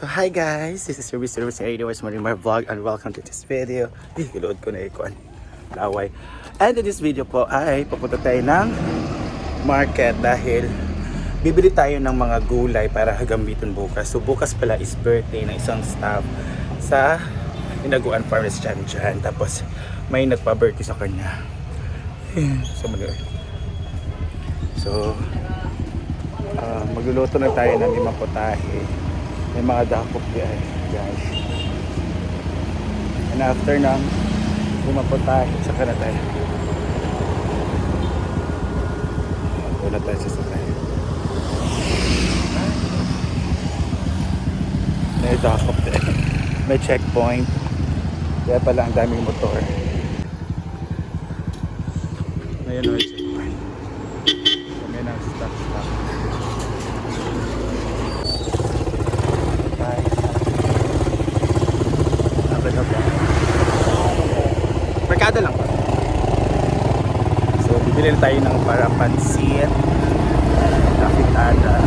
So hi guys, this is your Mr. Anyways Marimar Vlog and welcome to this video. Iload ko na ikon. Laway. And in this video po ay pupunta tayo ng market dahil bibili tayo ng mga gulay para gamitin bukas. So bukas pala is birthday ng isang staff sa Inaguan Farmers dyan. Tapos may nagpa-birthday sa kanya. So magluluto na tayo ng limang potahe. May mga dakop yan, guys. And after ng pumapotahe, saka na tayo. Doon na tayo sa sakay. May dakop din. May checkpoint. Kaya pala ang daming motor. Ngayon may checkpoint. Kami na stop. Merkado lang pa. So bibili tayo ng para pansit, kapitada.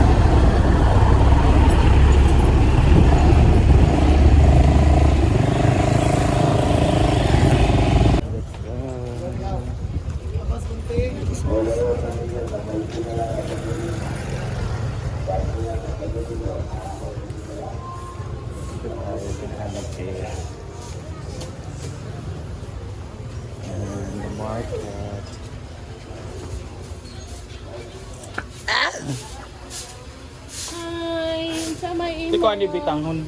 Market. Hi, sa may imo. Di ko ani bitanghon.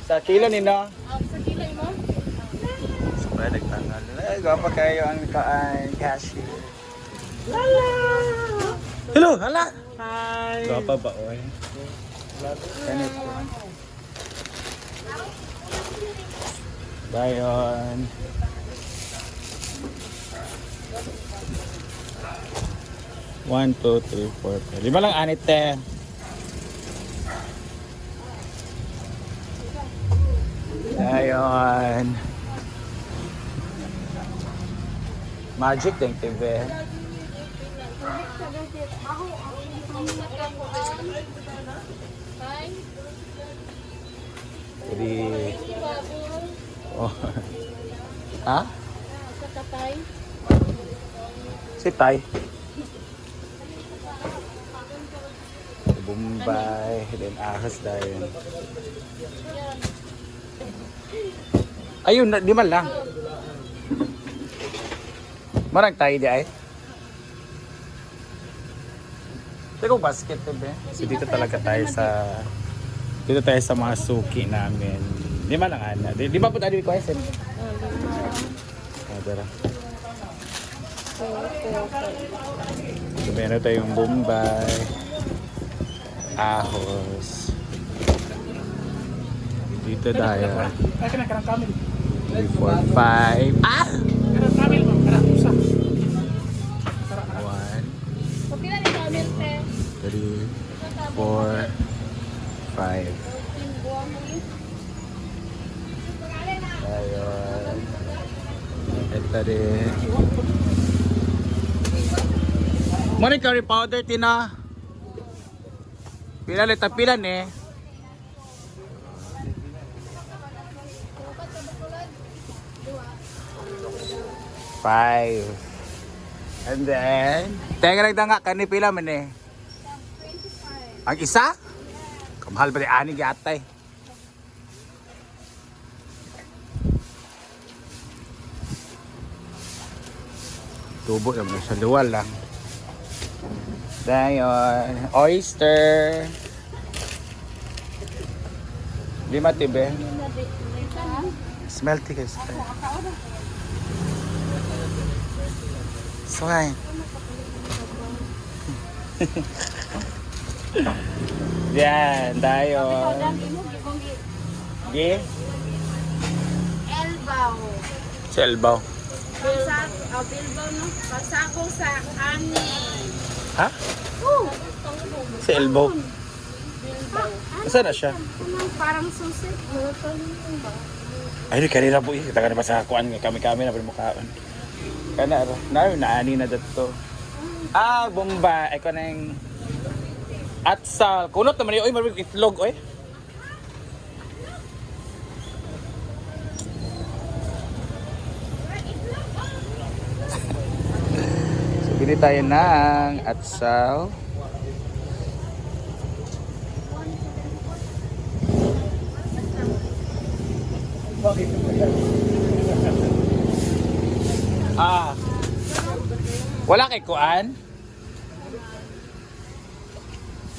Sa kilo ni no. Sa kilo mo? Sa pwede nagtangal. Ay, gwapa kayo ang cashier. Lala. Hello, hala. Hi. Gwapa ba oy? Kanit. Dayon. One, two, three, four, five. Lima lang anit te. Ayon. Magic din TV. Jadi oh. Ha? Sa katay. Si Tay. Bombay, then ahas dahil. Ayun, di man lang. Marang tayo di ay. Teko basket to be. So dito talaga tayo sa mga suki namin. Di man lang ana. Di ba po tayo ko ay sen? Dara. So meron tayong Bombay, ahos. Dito tayo. 3, 4, 5. Ah! 1. Pila ni Camel te? 3, 4, 5. Ayun. Ito rin. Muna curry powder, Tina. Pila lita pila ni. 5. And then, teka lang nga kani pila man eh. 25. Ang isa? Kamahal ba ni ani gyatay? Tubo naman sa duwal lang. Dayon, oyster. 5 tibe. Smelty guys. Swine. Yan, dayon. Gi? Elbow. Sa elbow. Bilbaw no. Pasako sa ani. Ha? Sa elbow. Saan na siya? Parang susi. Ay, kanina po eh. Kita ka na ba sa kuan kami na mukhaan. Kana naani na dato. Ah, bomba. Eko na yung atsal. Kunot naman yun. Oy, marami itlog. Oy. Bili tayo ng atsal. Wala kay kuan?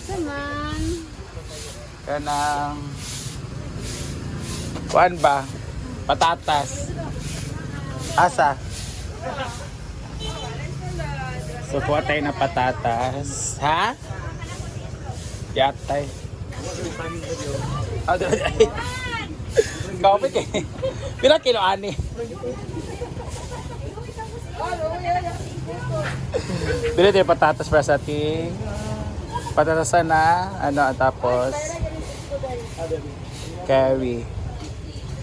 Saman. Kanang kuan ba? Patatas. Asa? So kuha tayo ng patatas. Ha? Yatay. Kapit eh. Pila kilo ani? Bili tayo patatas para sa ating patatasan na ano tapos curry.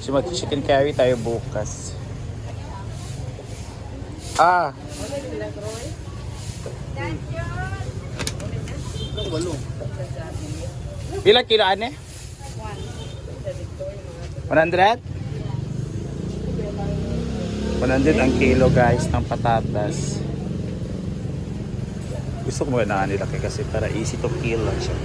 So mag-chicken curry tayo bukas. Pila kilo ane? 100? 100 ang kilo guys ng patatas. Gusto ko na nilaki kasi para easy to kill lang siya.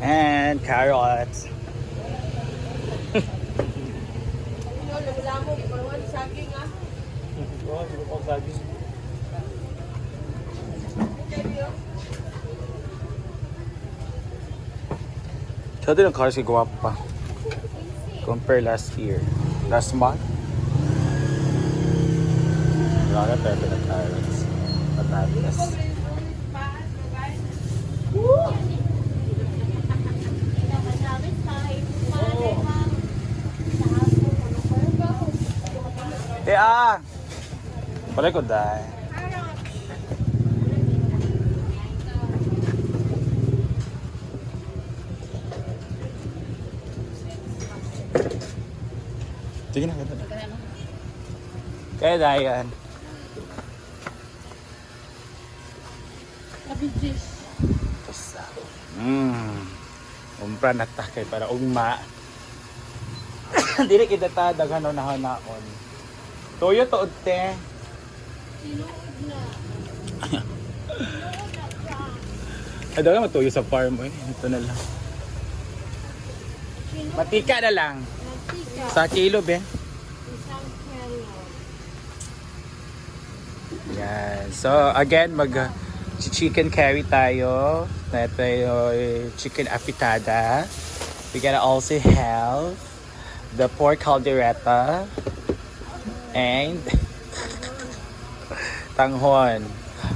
And carrots. Siya din ang carrots si guwapa. Compare last year. Last month. Wala tayo ng carrots. Patatas. Wala ko dahil. Sige na, ganda na. Kaya dahil yan. Kabijis. Basta. Umpra na takay para ugma. Dili kita ta daghan na hanaon. Toyo to te. Sinuod na. Ay daga matuyo sa farm eh. Ito na lang. Matika na lang. Mantika. Sa kilo be. Isang kilo. Yan. So again chicken curry tayo. Ito yung chicken apitada. We gotta also have the pork caldereta and tanghon.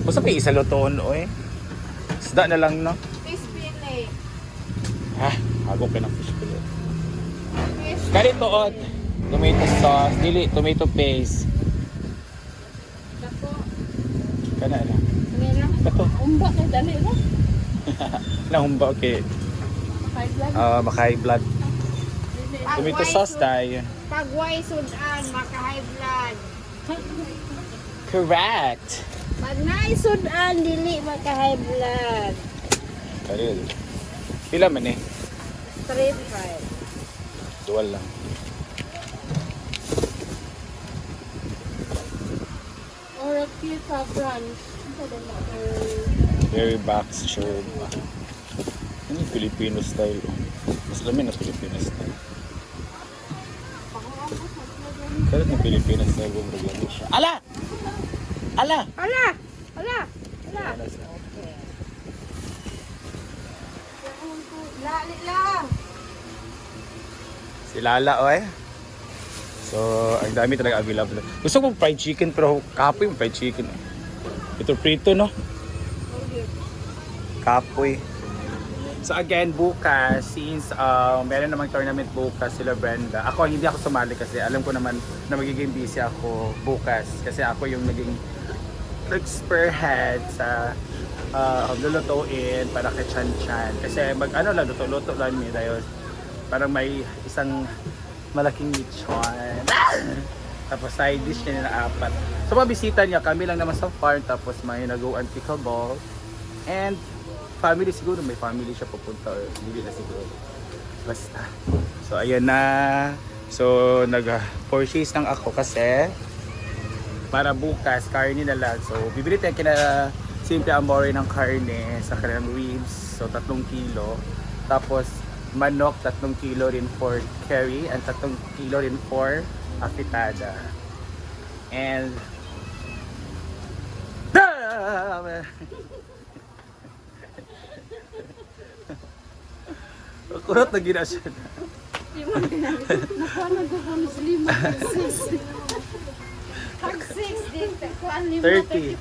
Basta pa isa lutoon oy. Isda na lang no. Fish fillet. Agok ka ng fish fillet. Fish Kari tuod. Tomato sauce, dili tomato paste. Dako. Kana na. Nila. Kato. Umba kay dali na. Nahumba okay. High blood. Maka high blood. Tomato sauce tayo. Pagway sudan maka-high blood. Correct. Pag naisudan dili maka-high blood. Kari. Pila man eh. 3-5. Dual lang. Or a pita brunch. Very baxtured. Ano yung Filipino style? Mas lamin na Filipino style. Kaya ng Filipino style kung regular siya. Ala! Ala! Ala! Ala! Ala! Lali lang! Si Lala, oy. So, ang dami talaga available. Gusto ko fried chicken pero kapoy yung fried chicken. Ito prito, no? Kapoy. So again, bukas, since meron namang tournament bukas sila Brenda. Ako, hindi ako sumali kasi alam ko naman na magiging busy ako bukas. Kasi ako yung naging spearhead sa lulutuin para kay Chan Chan. Kasi mag-ano lang, luto-luto lang niya dahil Parang may isang malaking lechon. Tapos side dish niya na 4. So mabisita niya, kami lang naman sa farm. Tapos may nag-go and pickleball. And family siguro, may family siya pupunta or hindi na siguro. Basta. So ayan na. So nag-purchase lang ako kasi para bukas, karne na lang. So bibili tayo kina Simple Amore ng karne sa kanilang ribs. So 3 kilo. Tapos manok 3 kilo rin for curry and 3 kilo rin for afitada. And kurot na gina siya. Nakuha na ko kung lima. Pag 6 din, kuhaan lima, 30.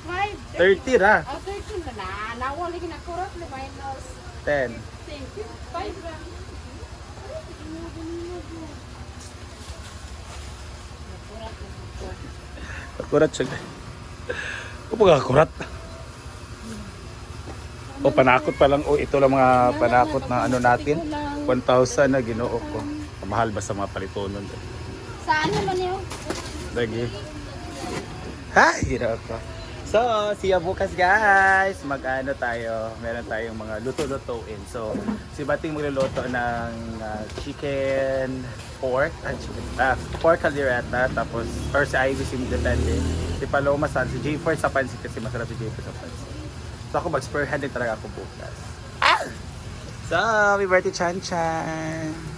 35. 30 ra. 13 na. Nawala lagi na kurot na minus 10. 5 lang. Akurat siya. Kapag akurat. O panakot pa lang. O ito lang mga panakot na ano natin. 1,000 na ginoo ko. Mahal ba sa mga palitonon? Saan naman yun? Lagi. Ha! Hirap pa. So, see you bukas guys. Mag-ano tayo. Meron tayong mga luto-lutoin. So, si Bating magluluto ng chicken, pork, pork caldereta. Tapos, or si Ivy si depende. Si Paloma sa si J4 sa pansit kasi masarap si J4 sa pansit. So, ako mag-spur hand din talaga ako bukas. Ah! So, happy birthday Chan Chan!